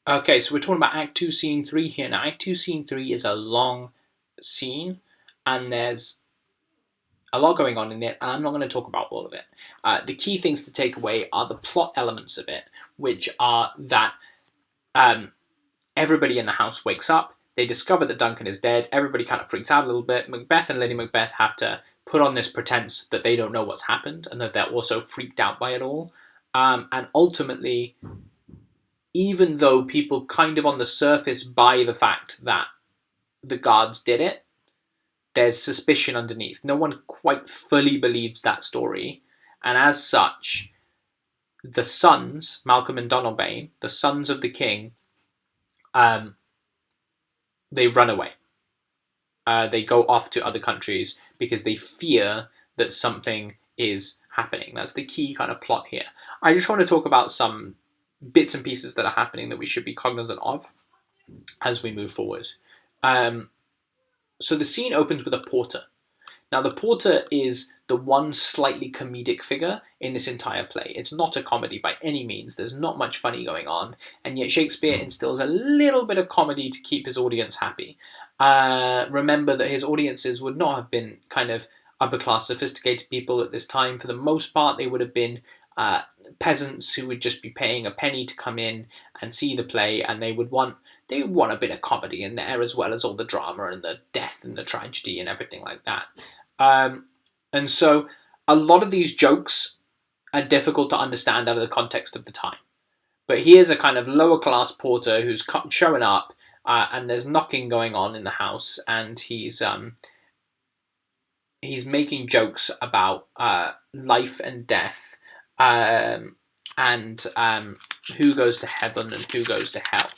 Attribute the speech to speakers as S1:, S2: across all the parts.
S1: Okay, so we're talking about Act 2, Scene 3 here. Now, Act 2, Scene 3 is a long scene, and there's a lot going on in it, and I'm not going to talk about all of it. The key things to take away are the plot elements of it, which are that um, everybody in the house wakes up, they discover that Duncan is dead, everybody kind of freaks out a little bit. Macbeth and Lady Macbeth have to put on this pretense that they don't know what's happened, and that they're also freaked out by it all. And ultimately, even though people kind of on the surface buy the fact that the guards did it, there's suspicion underneath. No one quite fully believes that story. And as such, the sons, Malcolm and Donalbain, the sons of the king, um, they run away. They go off to other countries because they fear that something is happening. That's the key kind of plot here. I just want to talk about some bits and pieces that are happening that we should be cognizant of as we move forward. So the scene opens with a porter. Now, the porter is the one slightly comedic figure in this entire play. It's not a comedy by any means. There's not much funny going on, and yet Shakespeare instills a little bit of comedy to keep his audience happy. Remember that his audiences would not have been kind of upper-class, sophisticated people at this time. For the most part, they would have been peasants who would just be paying a penny to come in and see the play, and they would want a bit of comedy in there as well as all the drama and the death and the tragedy and everything like that. And so a lot of these jokes are difficult to understand out of the context of the time. But here's a kind of lower class porter who's showing up, and there's knocking going on in the house, and he's making jokes about life and death, and who goes to heaven and who goes to hell.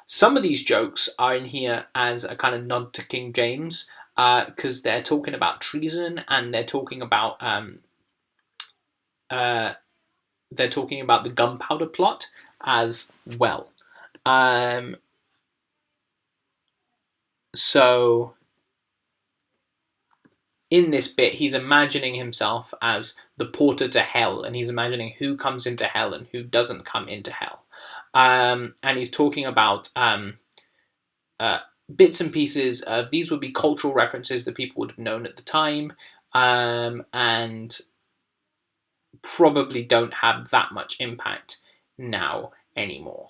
S1: Some of these jokes are in here as a kind of nod to King James, because they're talking about treason, and they're talking about the gunpowder plot as well. So in this bit, he's imagining himself as the porter to hell, and he's imagining who comes into hell and who doesn't come into hell. And he's talking about bits and pieces of these would be cultural references that people would have known at the time, and probably don't have that much impact now anymore.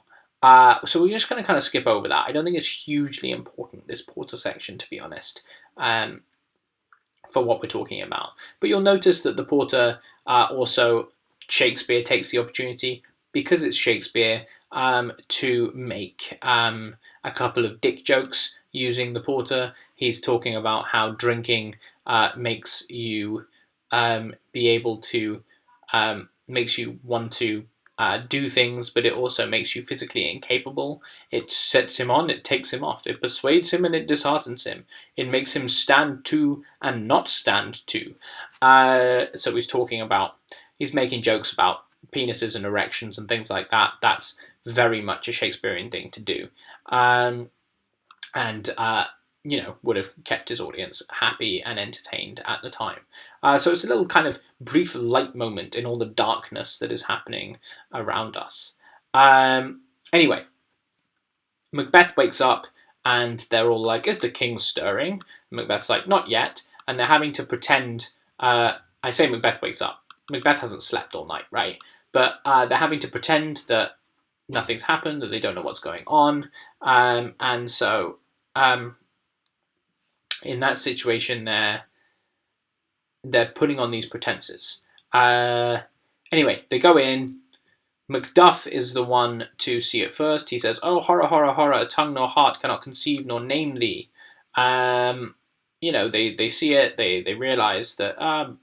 S1: So we're just going to kind of skip over that. I don't think it's hugely important, this porter section, to be honest, for what we're talking about. But you'll notice that the porter also, Shakespeare takes the opportunity, because it's Shakespeare, to make a couple of dick jokes using the porter. He's talking about how drinking makes you be able to, makes you want to do things, but it also makes you physically incapable. It sets him on, it takes him off. It persuades him and it disheartens him. It makes him stand to and not stand to. So he's making jokes about penises and erections and things like that. That's very much a Shakespearean thing to do. Would have kept his audience happy and entertained at the time. So it's a little kind of brief light moment in all the darkness that is happening around us. Anyway, Macbeth wakes up and they're all like, is the king stirring? Macbeth's like, not yet. And they're having to pretend, I say Macbeth wakes up. Macbeth hasn't slept all night, right? But they're having to pretend that nothing's happened, that they don't know what's going on. And so in that situation, they're putting on these pretenses. Anyway, they go in. Macduff is the one to see it first. He says, "Oh, horror, horror, horror! A tongue nor heart cannot conceive nor name thee." They see it. They realize that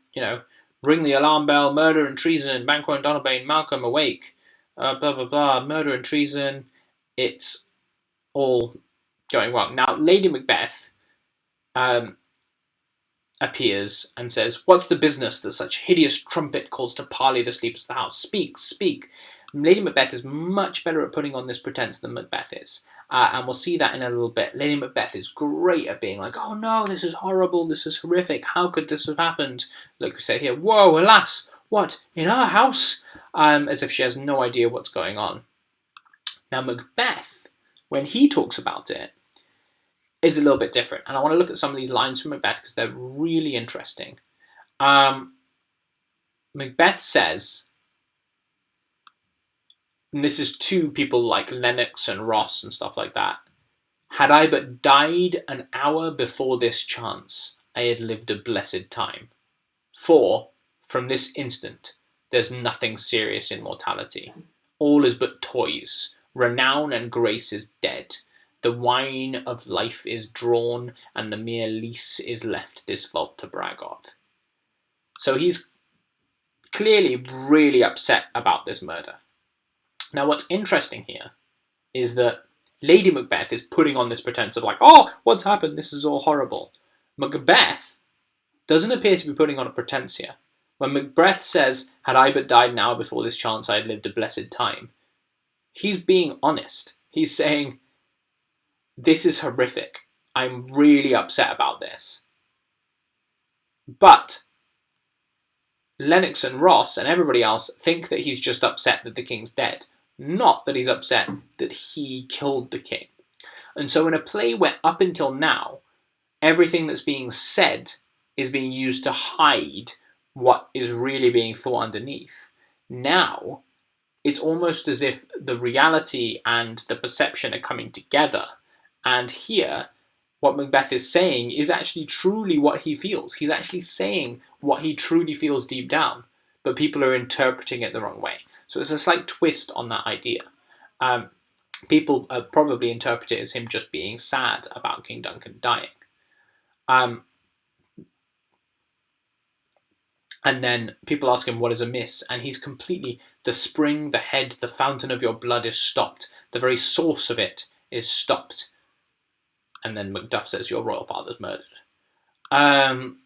S1: ring the alarm bell, murder and treason. Banquo and Donalbain, Malcolm, awake. Blah blah blah. Murder and treason. It's all going wrong. Now, Lady Macbeth appears and says, "What's the business that such hideous trumpet calls to parley the sleepers of the house? Speak, speak." Lady Macbeth is much better at putting on this pretense than Macbeth is. And we'll see that in a little bit. Lady Macbeth is great at being like, oh no, this is horrible, this is horrific, how could this have happened? Like we say here, whoa, alas, what, in our house? As if she has no idea what's going on. Now, Macbeth, when he talks about it, is a little bit different. And I want to look at some of these lines from Macbeth because they're really interesting. Macbeth says, and this is to people like Lennox and Ross and stuff like that, "Had I but died an hour before this chance, I had lived a blessed time. For, from this instant, there's nothing serious in mortality. All is but toys. Renown and grace is dead. The wine of life is drawn, and the mere lease is left this vault to brag of." So he's clearly really upset about this murder. Now, what's interesting here is that Lady Macbeth is putting on this pretense of like, oh, what's happened? This is all horrible. Macbeth doesn't appear to be putting on a pretense here. When Macbeth says, "Had I but died an hour before this chance, I had lived a blessed time," he's being honest. He's saying, this is horrific. I'm really upset about this. But Lennox and Ross and everybody else think that he's just upset that the king's dead, not that he's upset that he killed the king. And so in a play where up until now, everything that's being said is being used to hide what is really being thought underneath, now it's almost as if the reality and the perception are coming together. And here, what Macbeth is saying is actually truly what he feels. He's actually saying what he truly feels deep down, but people are interpreting it the wrong way. So it's a slight twist on that idea. People probably interpret it as him just being sad about King Duncan dying. And then people ask him what is amiss, and he's completely, the spring, the head, the fountain of your blood is stopped. The very source of it is stopped. And then Macduff says, your royal father's murdered. And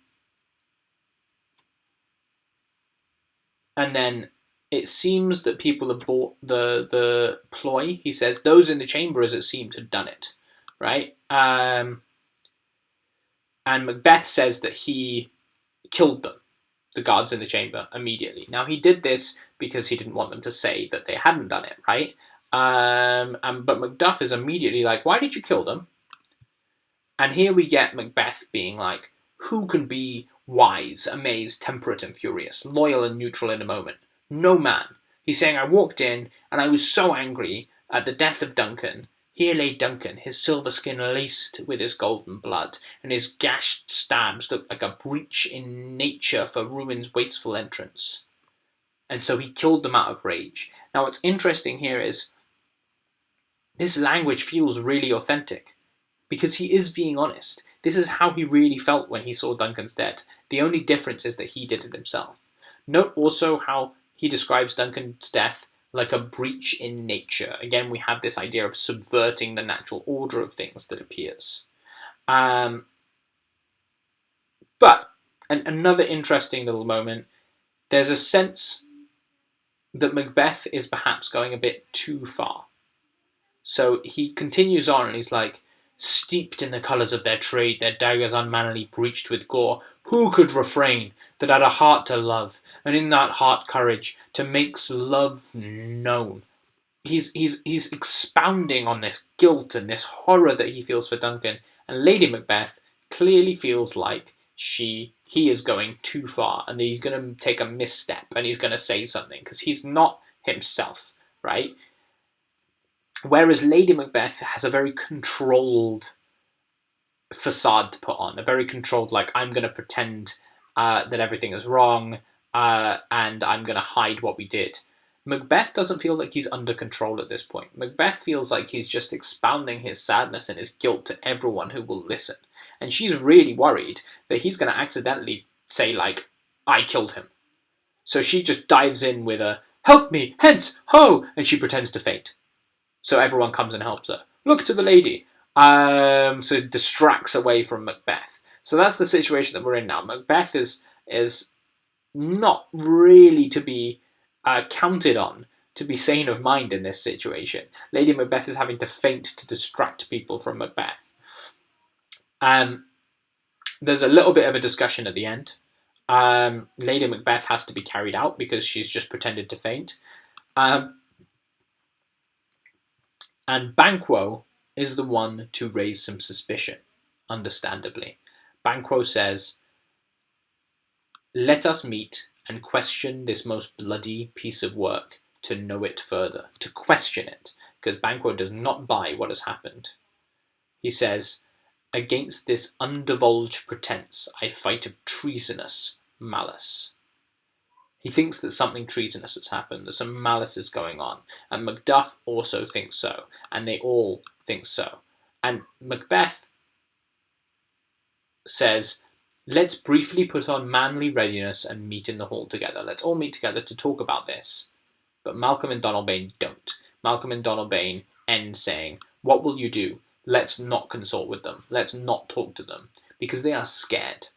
S1: then it seems that people have bought the ploy. He says, those in the chamber, as it seemed, had done it. Right? And Macbeth says that he killed them, the guards in the chamber, immediately. Now, he did this because he didn't want them to say that they hadn't done it, right? But Macduff is immediately like, why did you kill them? And here we get Macbeth being like, who can be wise, amazed, temperate and furious, loyal and neutral in a moment? No man. He's saying, I walked in and I was so angry at the death of Duncan. Here lay Duncan, his silver skin laced with his golden blood, and his gashed stabs looked like a breach in nature for ruin's wasteful entrance. And so he killed them out of rage. Now what's interesting here is this language feels really authentic, because he is being honest. This is how he really felt when he saw Duncan's dead. The only difference is that he did it himself. Note also how he describes Duncan's death like a breach in nature. Again, we have this idea of subverting the natural order of things that appears. But another interesting little moment, there's a sense that Macbeth is perhaps going a bit too far. So he continues on and he's like, steeped in the colours of their trade, their daggers unmannerly breached with gore, who could refrain that had a heart to love, and in that heart courage to makes love known? He's expounding on this guilt and this horror that he feels for Duncan, and Lady Macbeth clearly feels like he is going too far, and that he's going to take a misstep, and he's going to say something, because he's not himself, right? Whereas Lady Macbeth has a very controlled facade to put on, a very controlled, like, I'm going to pretend that everything is wrong, and I'm going to hide what we did. Macbeth doesn't feel like he's under control at this point. Macbeth feels like he's just expounding his sadness and his guilt to everyone who will listen. And she's really worried that he's going to accidentally say, like, I killed him. So she just dives in with a, help me, hence, ho! And she pretends to faint. So everyone comes and helps her. Look to the lady. So it distracts away from Macbeth. So that's the situation that we're in now. Macbeth is not really to be counted on to be sane of mind in this situation. Lady Macbeth is having to faint to distract people from Macbeth. There's a little bit of a discussion at the end. Lady Macbeth has to be carried out because she's just pretended to faint. And Banquo is the one to raise some suspicion, understandably. Banquo says, "Let us meet and question this most bloody piece of work to know it further," to question it, because Banquo does not buy what has happened. He says, "Against this undivulged pretence I fight of treasonous malice." He thinks that something treasonous has happened, that some malice is going on, and Macduff also thinks so, and they all think so. And Macbeth says, "Let's briefly put on manly readiness and meet in the hall together. Let's all meet together to talk about this." But Malcolm and Donalbain don't. Malcolm and Donalbain end saying, "What will you do? Let's not consult with them. Let's not talk to them," because they are scared.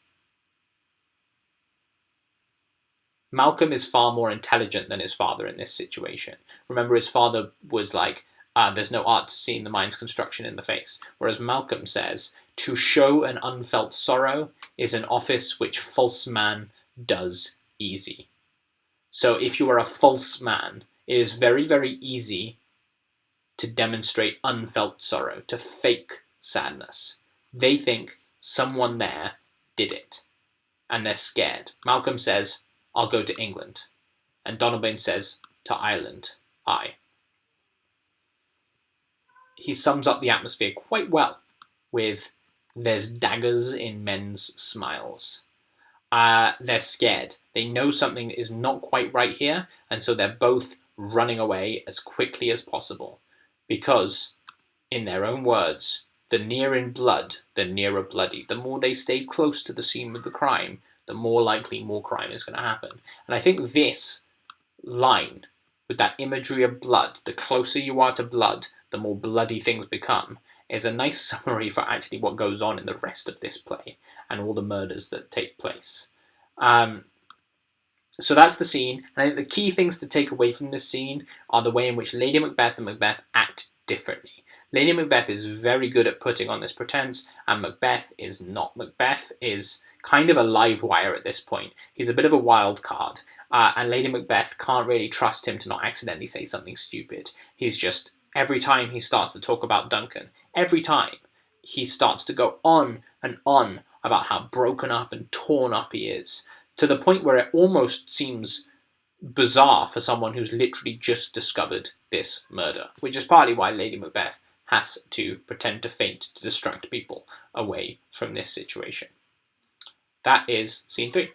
S1: Malcolm is far more intelligent than his father in this situation. Remember, his father was like, there's no art to seeing the mind's construction in the face. Whereas Malcolm says, "To show an unfelt sorrow is an office which false man does easy." So if you are a false man, it is very, very easy to demonstrate unfelt sorrow, to fake sadness. They think someone there did it, and they're scared. Malcolm says, "I'll go to England." And Donalbain says, "To Ireland, aye." He sums up the atmosphere quite well with, "There's daggers in men's smiles." They're scared. They know something is not quite right here, and so they're both running away as quickly as possible. Because, in their own words, the nearer in blood, the nearer bloody. The more they stay close to the scene of the crime, the more likely more crime is going to happen. And I think this line, with that imagery of blood, the closer you are to blood, the more bloody things become, is a nice summary for actually what goes on in the rest of this play and all the murders that take place. So that's the scene, and I think the key things to take away from this scene are the way in which Lady Macbeth and Macbeth act differently. Lady Macbeth is very good at putting on this pretense, and Macbeth is not. Macbeth is kind of a live wire at this point. He's a bit of a wild card, and Lady Macbeth can't really trust him to not accidentally say something stupid. He's just, every time he starts to talk about Duncan, every time he starts to go on and on about how broken up and torn up he is, to the point where it almost seems bizarre for someone who's literally just discovered this murder, which is partly why Lady Macbeth has to pretend to faint to distract people away from this situation. That is scene 3.